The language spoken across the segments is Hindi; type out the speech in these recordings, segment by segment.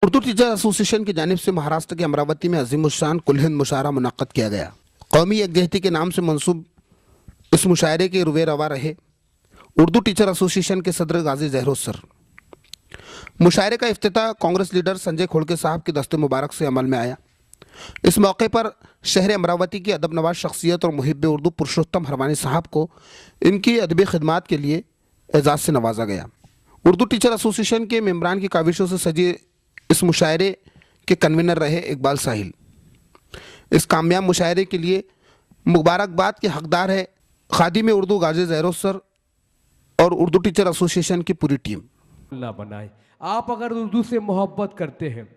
उर्दू टीचर एसोसिएशन की जानिब से महाराष्ट्र के अमरावती में अजीमुशान कुल हिंद मुशायरा मुनक्कद किया गया। कौमी यकजहती के नाम से मंसूब इस मुशायरे के रुए रवा रहे उर्दू टीचर एसोसिएशन के सदर गाजी जहरोज सर। मुशायरे का इफ्तिताह कांग्रेस लीडर संजय खोड़के साहब की दस्ते मुबारक से अमल में आया। इस मौके पर शहर अमरावती की अदब नवाज शख्सियत और मुहिब उर्दू पुरुषोत्तम हरवानी साहब को इनकी अदबी खिदमात के लिए एजाज़ से नवाजा गया। उर्दू टीचर एसोसिएशन के मेम्बरान की काविशों से सजे इस मुशायरे के कन्वीनर रहे इकबाल साहिल। इस कामयाब मुशायरे के लिए मुबारकबाद के हकदार है खादिम उर्दू गाजी जहरोज सर और उर्दू टीचर एसोसिएशन की पूरी टीम। ना बनाए। आप अगर उर्दू से मोहब्बत करते हैं,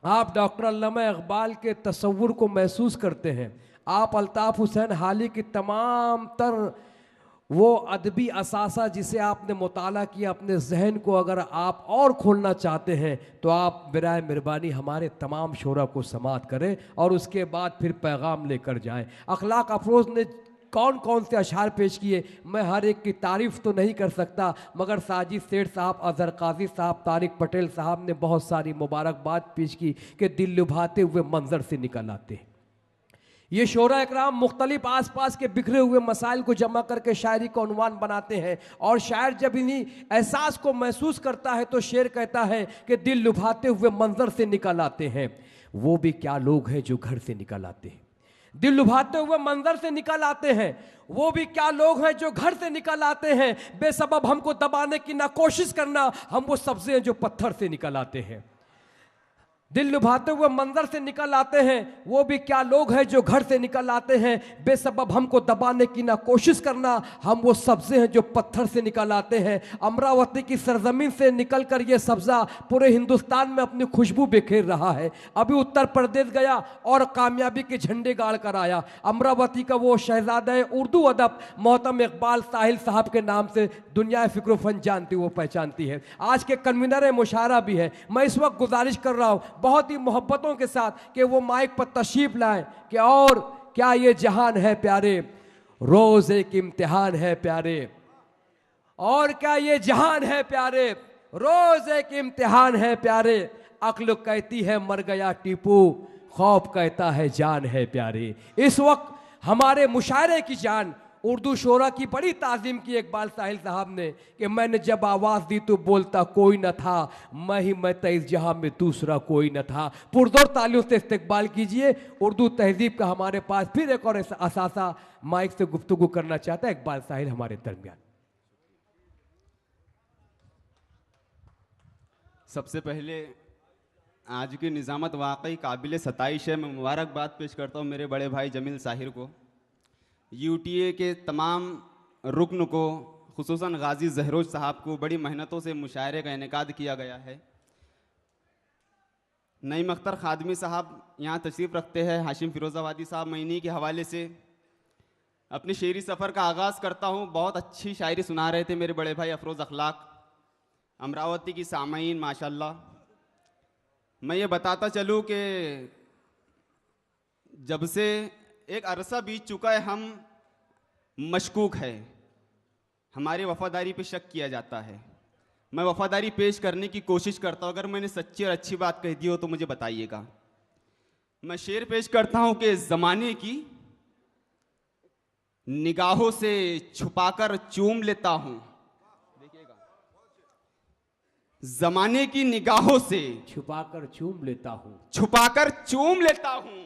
आप डॉक्टर अल्लामा इकबाल के तसव्वुर को महसूस करते हैं, आप अल्ताफ़ हुसैन हाली की तमाम तर वो अदबी असासा जिसे आपने मुताला किया अपने जहन को अगर आप और खोलना चाहते हैं तो आप बिराए मेहरबानी हमारे तमाम शोरा को समात करें और उसके बाद फिर पैगाम लेकर जाएं। अखलाक अफरोज़ ने कौन कौन से अशार पेश किए, मैं हर एक की तारीफ़ तो नहीं कर सकता, मगर साजिद सेठ साहब, अजहर काजी साहब, तारिक पटेल साहब ने बहुत सारी मुबारकबाद पेश की कि दिल लुभाते हुए मंजर से निकल आते हैं। ये शोरा इकराम मुख्तलिफ आस पास के बिखरे हुए मसाइल को जमा करके शायरी को उन्वान बनाते हैं और शायर जब इन्हीं एहसास को महसूस करता है तो शेर कहता है कि दिल लुभाते हुए मंजर से निकल आते हैं। वो भी क्या लोग हैं जो घर से निकल आते हैं। दिल लुभाते हुए मंजर से निकल आते हैं, वो भी क्या लोग हैं जो घर से निकल आते हैं। बेसबब हमको दबाने की ना कोशिश करना, हम वो सब्ज़े हैं जो पत्थर से निकल आते हैं। दिल लुभाते हुए मंजर से निकल आते हैं, वो भी क्या लोग हैं जो घर से निकल आते हैं। बेसबब हमको दबाने की ना कोशिश करना, हम वो सब्ज़े हैं जो पत्थर से निकल आते हैं। अमरावती की सरजमीन से निकल कर ये सब्ज़ा पूरे हिंदुस्तान में अपनी खुशबू बिखेर रहा है। अभी उत्तर प्रदेश गया और कामयाबी के झंडे गाड़ कर आया। अमरावती का वो शहजादा उर्दू अदब मोहतरम इकबाल साहिल साहब के नाम से दुनिया फ़िक्र फ़न जानती वो पहचानती है। आज के कन्वीनर मुशायरा भी है। मैं इस वक्त गुजारिश कर रहा हूँ बहुत ही मोहब्बतों के साथ कि वो माइक पर तशरीफ लाएं कि और क्या ये जहान है प्यारे, रोज एक इम्तिहान है प्यारे, और क्या ये जहान है प्यारे, रोज एक इम्तिहान है प्यारे। अक्ल कहती है मर गया टीपू, खौफ कहता है जान है प्यारे। इस वक्त हमारे मुशायरे की जान उर्दू शोरा की बड़ी ताज़ीम की इकबाल साहिल साहब ने कि मैंने जब आवाज़ दी तो बोलता कोई न था, मैं इस जहां में दूसरा कोई न था। पुरजोर तालियों से इस्तकबाल कीजिए। उर्दू तहजीब का हमारे पास फिर एक और असासा माइक से गुफ्तगू करना चाहता है इकबाल साहिल हमारे दरमियान। सबसे पहले आज की निज़ामत वाकई काबिल सताइश है। मैं मुबारकबाद पेश करता हूँ मेरे बड़े भाई जमील साहिर को, यूटीए के तमाम रुकन को, खुसूसन गाजी जहरोज साहब को। बड़ी मेहनतों से मुशायरे का इनेकाद किया गया है। नईम अख्तर खादमी साहब यहाँ तशरीफ़ रखते हैं, हाशिम फिरोज़ाबादी साहब। मैं इन्हीं के हवाले से अपने शेरी सफ़र का आगाज़ करता हूँ। बहुत अच्छी शायरी सुना रहे थे मेरे बड़े भाई अफरोज़ अखलाक, अमरावती की सामाईन माशाल्लाह। मैं ये बताता चलूँ कि जब से एक अरसा बीत चुका है हम मशकूक है, हमारी वफ़ादारी पे शक किया जाता है। मैं वफ़ादारी पेश करने की कोशिश करता हूँ। अगर मैंने सच्ची और अच्छी बात कह दी हो तो मुझे बताइएगा। मैं शेर पेश करता हूँ कि ज़माने की निगाहों से छुपाकर चूम लेता हूँ। देखिएगा, ज़माने की निगाहों से छुपाकर चूम लेता हूँ, छुपाकर चूम लेता हूँ,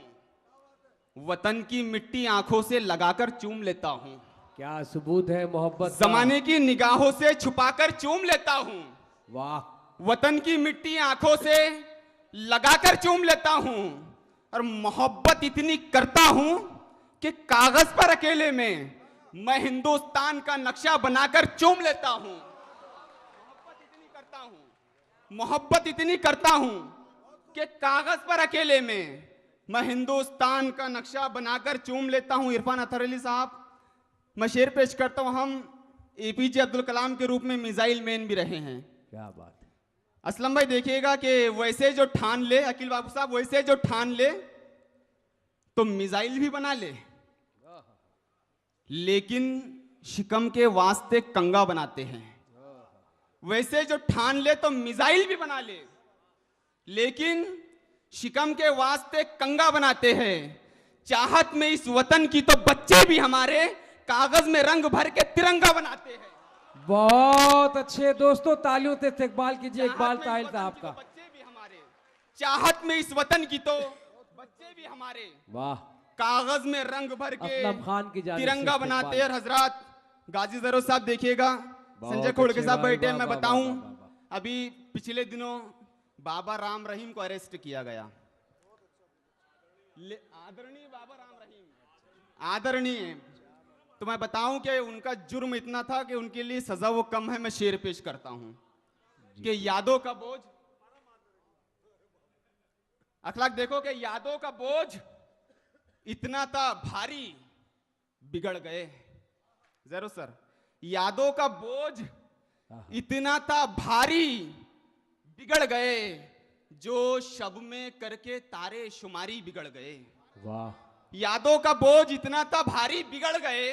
वतन की मिट्टी आंखों से लगाकर चूम लेता हूँ। क्या सबूत है मोहब्बत का। जमाने की निगाहों से छुपाकर चूम लेता हूँ, वाह। वतन की मिट्टी आंखों से लगाकर चूम लेता हूँ, और मोहब्बत इतनी करता हूँ कि कागज पर अकेले में मैं हिंदुस्तान का नक्शा बनाकर चूम लेता हूँ। मोहब्बत इतनी करता हूँ कि कागज पर अकेले में मैं हिंदुस्तान का नक्शा बनाकर चूम लेता हूँ। इरफान अतहर अली साहब, मैं शेर पेश करता हूँ। हम एपीजे अब्दुल कलाम के रूप में मिसाइल मैन भी रहे हैं। क्या बात है। असलम भाई देखिएगा कि वैसे जो ठान ले, अकील बाबू साहब, वैसे जो ठान ले तो मिसाइल भी बना ले, लेकिन शिकम के वास्ते कंगा बनाते हैं। वैसे जो ठान ले तो मिसाइल भी बना ले, लेकिन शिकम के वास्ते कंगा बनाते हैं। चाहत में इस वतन की तो बच्चे भी हमारे कागज में रंग भर के तिरंगा बनाते हैं। बहुत अच्छे दोस्तों, तालियों से इस्तकबाल कीजिए इकबाल ताहिल साहब का। बच्चे भी हमारे चाहत में इस वतन की तो बच्चे भी हमारे वाह, कागज में रंग भर के असलम खान की जानिब से तिरंगा इस्तकबाल। बनाते हैं। हजरात, गाजी जरो साहब देखिएगा, संजय खोड़के अच्छे साहब भाई, बैठे हैं। वाह, मैं वाह, बताऊं, वाह, वाह, वाह। अभी पिछले दिनों बाबा राम रहीम को अरेस्ट किया गया। आदरणीय बाबा राम रहीम, आदरणीय। तो मैं बताऊं कि उनका जुर्म इतना था कि उनके लिए सजा वो कम है। मैं शेर पेश करता हूं कि यादों का बोझ, अखलाक देखो कि यादों का बोझ इतना था भारी, बिगड़ गए। जरूर सर, यादों का बोझ इतना था भारी, बिगड़ गए, जो शब में करके तारे शुमारी बिगड़ गए। वाह, यादों का बोझ इतना था भारी, बिगड़ गए,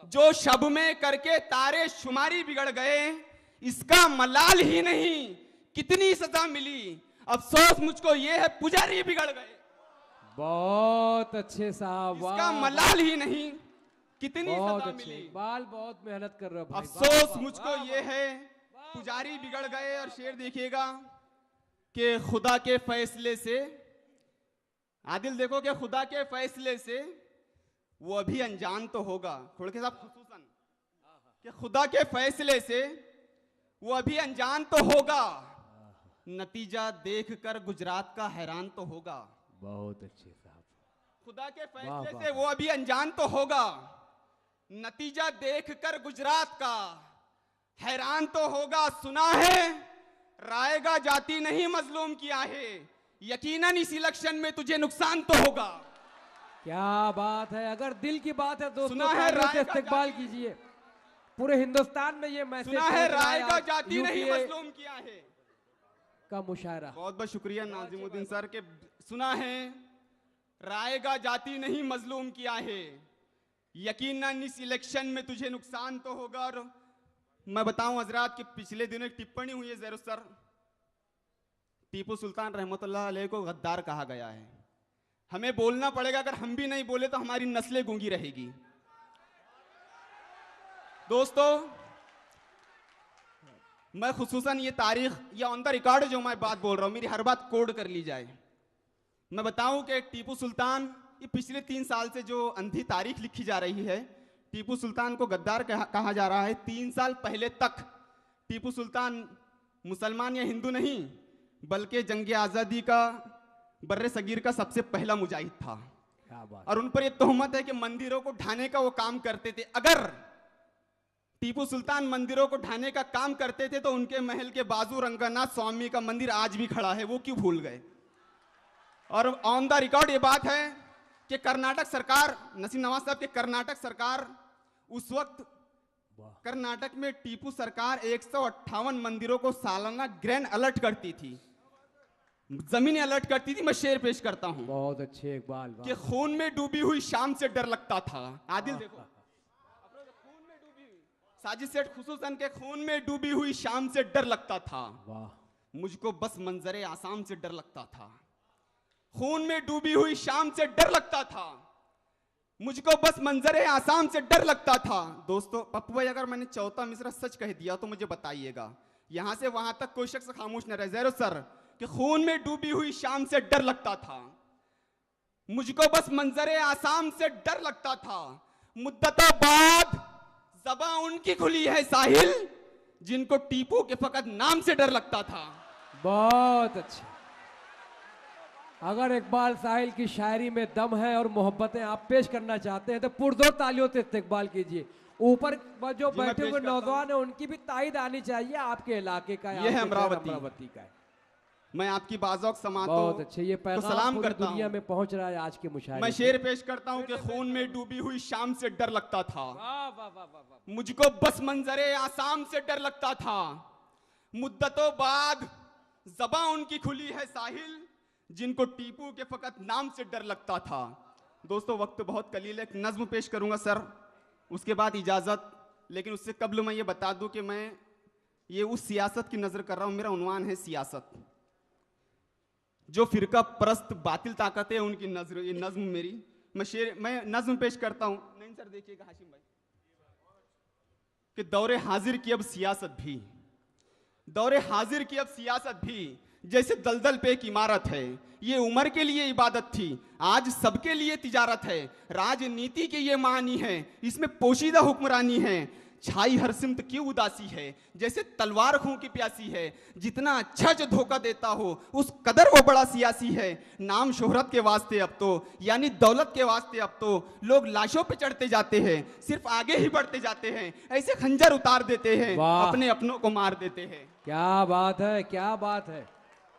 जो शब में करके तारे शुमारी बिगड़ गए। इसका मलाल ही नहीं कितनी सजा मिली, अफसोस मुझको ये है पुजारी बिगड़ गए। बहुत अच्छे साहब, इसका वाह, मलाल ही नहीं कितनी बहुत सजा अच्छे मिली, इकबाल, बहुत मेहनत कर रहे हो भाई। अफसोस वाह, मुझको वाह, ये है पुजारी बिगड़ गए। और शेर देखिएगा कि खुदा के फैसले से, आदिल देखो कि खुदा के फैसले से वो अभी अनजान तो होगा, खोड़के साहब खुसूसन, कि खुदा के फैसले से वो अभी अनजान तो होगा, नतीजा देखकर गुजरात का हैरान तो होगा। बहुत अच्छे साहब, खुदा के वाह, फैसले वाह, से वो अभी अनजान तो होगा, नतीजा देखकर गुजरात का हैरान तो होगा। सुना है रायगा जाति नहीं मजलूम किया है, यकीनन इस इलेक्शन में तुझे नुकसान तो होगा। क्या बात है। अगर दिल की बात है दोस्तों, सुना है तालियों से राय का इस्तकबाल जाति- कीजिए। पूरे हिंदुस्तान में ये मैसेज सुना है पहुंच रहा रायगा आज जाति नहीं UPA मजलूम किया है। का मुशायरा। बहुत बहुत शुक्रिया नाजिमुद्दीन सर के। सुना है रायगा जाति नहीं मजलूम किया है, यकीनन इस इलेक्शन में तुझे नुकसान तो होगा। और मैं बताऊं हजरात कि पिछले दिनों एक टिप्पणी हुई है जरूर सर, टीपू सुल्तान रहमतुल्लाह अलैह को गद्दार कहा गया है। हमें बोलना पड़ेगा, अगर हम भी नहीं बोले तो हमारी नस्लें गूंगी रहेगी। दोस्तों, मैं खुसूसन ये तारीख या ऑन द रिकॉर्ड जो मैं बात बोल रहा हूं, मेरी हर बात कोड कर ली जाए। मैं बताऊं कि टीपू सुल्तान, ये पिछले 3 साल से जो अंधी तारीख लिखी जा रही है, टीपू सुल्तान को गद्दार कहा जा रहा है। 3 साल पहले तक टीपू सुल्तान मुसलमान या हिंदू नहीं, बल्कि जंग आज़ादी का बर्रे सगीर का सबसे पहला मुजाहिद था। क्या बात। और उन पर यह तोहमत है कि मंदिरों को ढाने का वो काम करते थे। अगर टीपू सुल्तान मंदिरों को ढाने का काम करते थे तो उनके महल के बाजू रंगनाथ स्वामी का मंदिर आज भी खड़ा है, वो क्यों भूल गए। और ऑन द रिकॉर्ड ये बात है कि कर्नाटक सरकार, नसीम नवाज साहब के कर्नाटक सरकार, उस वक्त कर्नाटक में टीपू सरकार 158 मंदिरों को सालाना ग्रैंड अलर्ट करती थी, जमीन अलर्ट करती थी। मैं शेर पेश करता हूं बहुत अच्छे इकबाल, कि खून में डूबी हुई शाम से डर लगता था। आदिल देखो, खून में डूबी हुई साजिद सेठ खुसूसन के खून में डूबी हुई शाम से डर लगता था, वाह, मुझको बस मंजरे आसाम से डर लगता था। खून में डूबी हुई शाम से डर लगता था, मुझको बस मंजरे आसाम से डर लगता था। दोस्तों, पप्पू भाई, अगर मैंने चौथा मिसरा सच कह दिया तो मुझे बताइएगा, यहां से वहां तक कोई शख्स खामोश न रहे। जैरो सर, कि खून में डूबी हुई शाम से डर लगता था, मुझको बस मंजरे आसाम से डर लगता था। मुद्दतों बाद ज़बां उनकी खुली है साहिल, जिनको टीपू के फकत नाम से डर लगता था। बहुत अच्छे। अगर इकबाल साहिल की शायरी में दम है और मोहब्बतें आप पेश करना चाहते हैं तो पुरजोर तालियों से इस्तकबाल कीजिए। ऊपर जो जी, मैं बैठे पेश हुए करता हूं। नौजवान है उनकी भी तायद आनी चाहिए। आपके इलाके का ये है आपके शहर अमरावती का है। मैं आपकी बाज़ौक समातों बहुत अच्छे। ये को पैगाम सलाम पूरी करता दुनिया हूं। में पहुंच रहा है आज के मुशायरे मैं से। शेर पेश करता हूं कि खून में डूबी हुई शाम से डर लगता था, वाह वाह वाह वाह वाह। मुझको बस मंजरे आसाम से डर लगता था। मुद्दतों बाद ज़बां उनकी खुली है साहिल, जिनको टीपू के फकत नाम से डर लगता था। दोस्तों, वक्त बहुत कलील है, एक नज्म पेश करूंगा सर, उसके बाद इजाज़त। लेकिन उससे कबल मैं ये बता दूं कि मैं ये उस सियासत की नज़र कर रहा हूं, मेरा उन्वान है सियासत। जो फिरका परस्त बातिल ताकतें हैं उनकी नजर, ये नज्म मेरी, मैं नज्म पेश करता हूं। नहीं सर देखिएगा हाशिम भाई, कि दौरे हाजिर की अब सियासत भी, दौरे हाजिर की अब सियासत भी जैसे दलदल पे एक इमारत है। ये उम्र के लिए इबादत थी, आज सबके लिए तिजारत है। राजनीति के ये मानी है, इसमें पोशीदा हुक्मरानी है। छाई हर सिमत क्यों उदासी है, जैसे तलवार खूं की प्यासी है। जितना अच्छा जो धोखा देता हो उस कदर वो बड़ा सियासी है। नाम शोहरत के वास्ते अब तो, यानी दौलत के वास्ते अब तो लोग लाशों पे चढ़ते जाते हैं, सिर्फ आगे ही बढ़ते जाते हैं। ऐसे खंजर उतार देते हैं, वाह। अपने अपनों को मार देते हैं। क्या बात है, क्या बात है।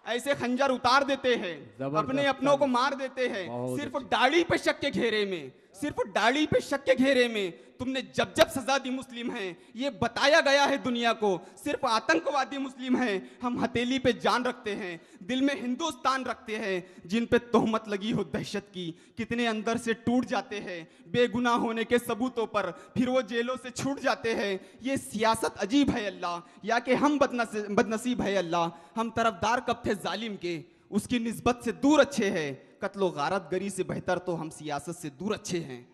ऐसे खंजर उतार देते हैं, जबरदस्त। अपने अपनों को मार देते हैं, बहुत सिर्फ दाढ़ी पे शक के घेरे में, सिर्फ दाढ़ी पे शक के घेरे में। तुमने जब जब सजा दी मुस्लिम हैं, ये बताया गया है दुनिया को, सिर्फ आतंकवादी मुस्लिम हैं। हम हथेली पे जान रखते हैं, दिल में हिंदुस्तान रखते हैं। जिन पे तोहमत लगी हो दहशत की, कितने अंदर से टूट जाते हैं बेगुनाह होने के सबूतों पर, फिर वो जेलों से छूट जाते हैं। ये सियासत अजीब है अल्लाह, या कि हम बदनसीब है अल्लाह। हम तरफदार कब थे जालिम के, उसकी निस्बत से दूर अच्छे हैं। कत्लो गारत गरी से बेहतर तो हम सियासत से दूर अच्छे हैं।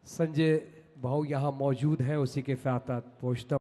संजय भाऊ यहाँ मौजूद हैं, उसी के साथ पूछता